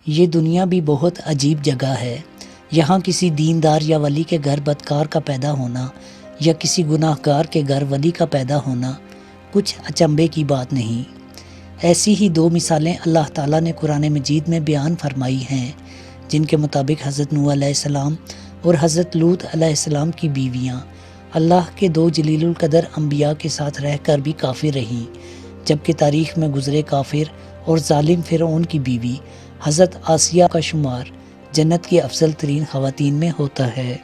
یہ دنیا بھی بہت عجیب جگہ ہے۔ یہاں کسی دیندار یا ولی کے گھر بدکار کا پیدا ہونا یا کسی گناہ گار کے گھر ولی کا پیدا ہونا کچھ اچنبے کی بات نہیں۔ ایسی ہی دو مثالیں اللہ تعالیٰ نے قرآن مجید میں بیان فرمائی ہیں، جن کے مطابق حضرت نوح علیہ السلام اور حضرت لوط علیہ السلام کی بیویاں اللہ کے دو جلیل القدر انبیاء کے ساتھ رہ کر بھی کافر رہیں، جبکہ تاریخ میں گزرے کافر اور ظالم فرعون کی بیوی حضرت آسیہ کا شمار جنت کی افضل ترین خواتین میں ہوتا ہے۔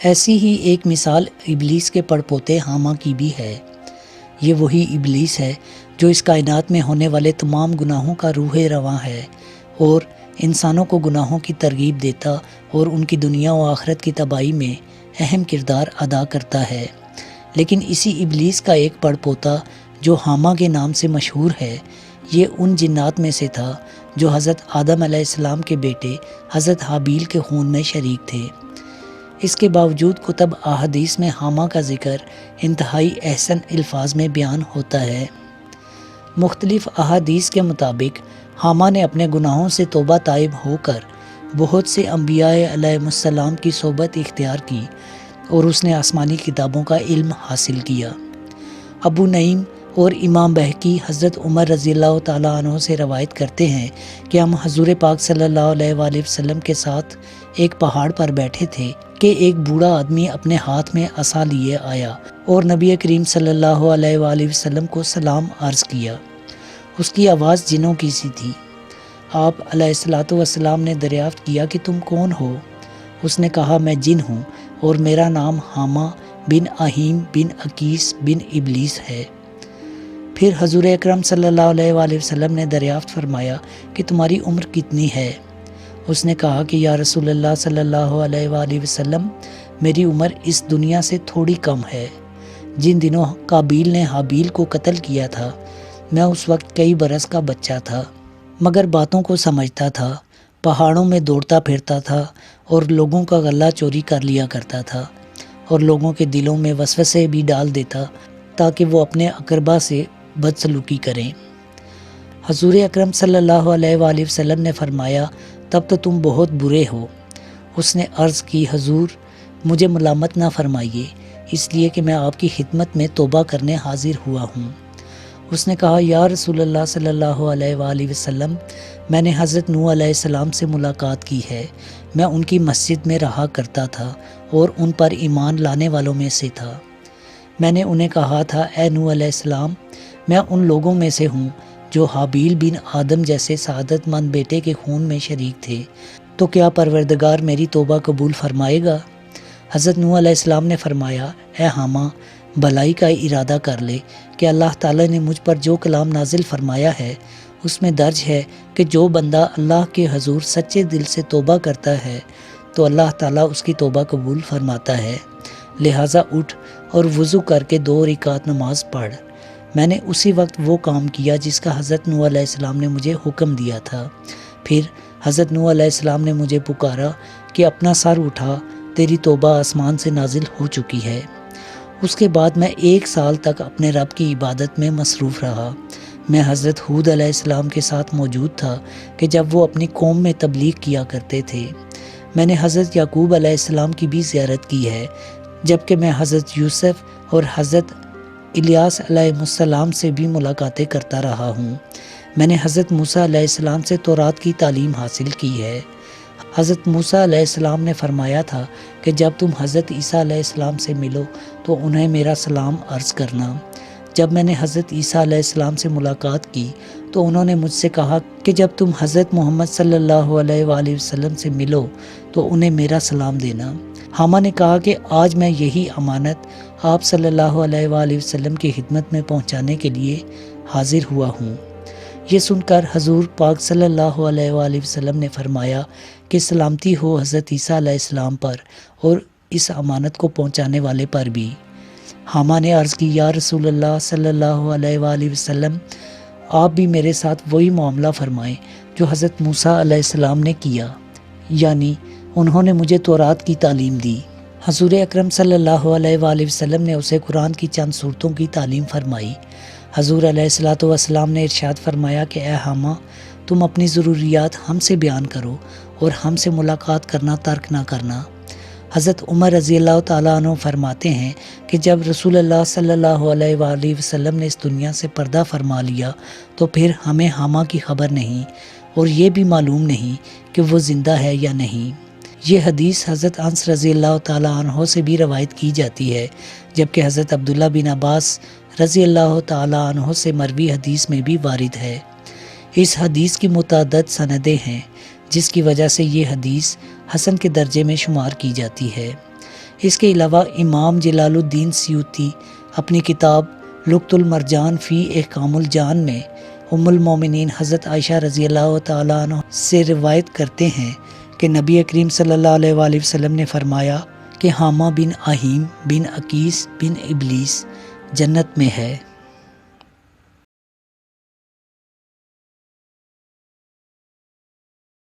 ایسی ہی ایک مثال ابلیس کے پڑپوتے حامہ کی بھی ہے۔ یہ وہی ابلیس ہے جو اس کائنات میں ہونے والے تمام گناہوں کا روح رواں ہے اور انسانوں کو گناہوں کی ترغیب دیتا اور ان کی دنیا و آخرت کی تباہی میں اہم کردار ادا کرتا ہے۔ لیکن اسی ابلیس کا ایک پڑپوتا جو حامہ کے نام سے مشہور ہے، یہ ان جنات میں سے تھا جو حضرت آدم علیہ السلام کے بیٹے حضرت حابیل کے خون میں شریک تھے۔ اس کے باوجود کتب احادیث میں حامہ کا ذکر انتہائی احسن الفاظ میں بیان ہوتا ہے۔ مختلف احادیث کے مطابق حامہ نے اپنے گناہوں سے توبہ طائب ہو کر بہت سے انبیاء علیہم السلام کی صحبت اختیار کی اور اس نے آسمانی کتابوں کا علم حاصل کیا۔ ابو نعیم اور امام بہقی حضرت عمر رضی اللہ تعالیٰ عنہ سے روایت کرتے ہیں کہ ہم حضور پاک صلی اللہ علیہ وآلہ وسلم کے ساتھ ایک پہاڑ پر بیٹھے تھے کہ ایک بوڑھا آدمی اپنے ہاتھ میں عصا لیے آیا اور نبی کریم صلی اللہ علیہ وآلہ وسلم کو سلام عرض کیا۔ اس کی آواز جنوں کی سی تھی۔ آپ علیہ الصلوۃ والسلام نے دریافت کیا کہ تم کون ہو؟ اس نے کہا میں جن ہوں اور میرا نام حامہ بن اہیم بن عقیس بن ابلیس ہے۔ پھر حضور اکرم صلی اللہ علیہ وآلہ وسلم نے دریافت فرمایا کہ تمہاری عمر کتنی ہے؟ اس نے کہا کہ یا رسول اللہ صلی اللہ علیہ وآلہ وسلم، میری عمر اس دنیا سے تھوڑی کم ہے۔ جن دنوں قابیل نے حابیل کو قتل کیا تھا، میں اس وقت کئی برس کا بچہ تھا، مگر باتوں کو سمجھتا تھا، پہاڑوں میں دوڑتا پھرتا تھا اور لوگوں کا غلہ چوری کر لیا کرتا تھا اور لوگوں کے دلوں میں وسوسے بھی ڈال دیتا تاکہ وہ اپنے اقربا سے بدسلوکی کریں۔ حضور اکرم صلی اللہ علیہ وآلہ وسلم نے فرمایا تب تو تم بہت برے ہو۔ اس نے عرض کی حضور مجھے ملامت نہ فرمائیے، اس لیے کہ میں آپ کی خدمت میں توبہ کرنے حاضر ہوا ہوں۔ اس نے کہا یا رسول اللہ صلی اللہ علیہ وآلہ وسلم، میں نے حضرت نوح علیہ السلام سے ملاقات کی ہے، میں ان کی مسجد میں رہا کرتا تھا اور ان پر ایمان لانے والوں میں سے تھا۔ میں نے انہیں کہا تھا اے نوح علیہ السلام، میں ان لوگوں میں سے ہوں جو حابیل بن آدم جیسے سعادت مند بیٹے کے خون میں شریک تھے، تو کیا پروردگار میری توبہ قبول فرمائے گا؟ حضرت نوح علیہ السلام نے فرمایا اے حامہ، بھلائی کا ارادہ کر لے کہ اللہ تعالیٰ نے مجھ پر جو کلام نازل فرمایا ہے اس میں درج ہے کہ جو بندہ اللہ کے حضور سچے دل سے توبہ کرتا ہے تو اللہ تعالیٰ اس کی توبہ قبول فرماتا ہے، لہٰذا اٹھ اور وضو کر کے 2 رکعت نماز پڑھ۔ میں نے اسی وقت وہ کام کیا جس کا حضرت نوح علیہ السلام نے مجھے حکم دیا تھا۔ پھر حضرت نوح علیہ السلام نے مجھے پکارا کہ اپنا سر اٹھا، تیری توبہ آسمان سے نازل ہو چکی ہے۔ اس کے بعد میں 1 سال تک اپنے رب کی عبادت میں مصروف رہا۔ میں حضرت ہود علیہ السلام کے ساتھ موجود تھا کہ جب وہ اپنی قوم میں تبلیغ کیا کرتے تھے۔ میں نے حضرت یعقوب علیہ السلام کی بھی زیارت کی ہے، جبکہ میں حضرت یوسف اور حضرت الیاس علیہ السلام سے بھی ملاقاتیں کرتا رہا ہوں۔ میں نے حضرت موسیٰ علیہ السلام سے تورات کی تعلیم حاصل کی ہے۔ حضرت موسیٰ علیہ السلام نے فرمایا تھا کہ جب تم حضرت عیسیٰ علیہ السلام سے ملو تو انہیں میرا سلام عرض کرنا۔ جب میں نے حضرت عیسیٰ علیہ السلام سے ملاقات کی تو انہوں نے مجھ سے کہا کہ جب تم حضرت محمد صلی اللہ علیہ وآلہ وسلم سے ملو تو انہیں میرا سلام دینا۔ حامہ نے کہا کہ آج میں یہی امانت آپ صلی اللہ علیہ وآلہ وسلم کی خدمت میں پہنچانے کے لیے حاضر ہوا ہوں۔ یہ سن کر حضور پاک صلی اللہ علیہ وآلہ وسلم نے فرمایا کہ سلامتی ہو حضرت عیسیٰ علیہ السلام پر اور اس امانت کو پہنچانے والے پر بھی۔ حامہ نے عرض کی یا رسول اللہ صلی اللہ علیہ وآلہ وسلم، آپ بھی میرے ساتھ وہی معاملہ فرمائیں جو حضرت موسیٰ علیہ السلام نے کیا، یعنی انہوں نے مجھے تورات کی تعلیم دی۔ حضور اکرم صلی اللہ علیہ وآلہ وسلم نے اسے قرآن کی چند صورتوں کی تعلیم فرمائی۔ حضور علیہ الصلوۃ والسلام نے ارشاد فرمایا کہ اے حامہ، تم اپنی ضروریات ہم سے بیان کرو اور ہم سے ملاقات کرنا ترک نہ کرنا۔ حضرت عمر رضی اللہ تعالیٰ عنہ فرماتے ہیں کہ جب رسول اللہ صلی اللہ علیہ وآلہ وسلم نے اس دنیا سے پردہ فرما لیا تو پھر ہمیں حما کی خبر نہیں اور یہ بھی معلوم نہیں کہ وہ زندہ ہے یا نہیں۔ یہ حدیث حضرت انس رضی اللہ تعالیٰ عنہ سے بھی روایت کی جاتی ہے، جبکہ حضرت عبداللہ بن عباس رضی اللہ تعالیٰ عنہ سے مروی حدیث میں بھی وارد ہے۔ اس حدیث کی متعدد سندیں ہیں، جس کی وجہ سے یہ حدیث حسن کے درجے میں شمار کی جاتی ہے۔ اس کے علاوہ امام جلال الدین سیوطی اپنی کتاب لقط المرجان فی احکام الجان میں ام المومنین حضرت عائشہ رضی اللہ تعالیٰ عنہ سے روایت کرتے ہیں کہ نبی کریم صلی اللہ علیہ وآلہ وسلم نے فرمایا کہ حامہ بن اہیم بن عقیس بن ابلیس جنت میں ہے۔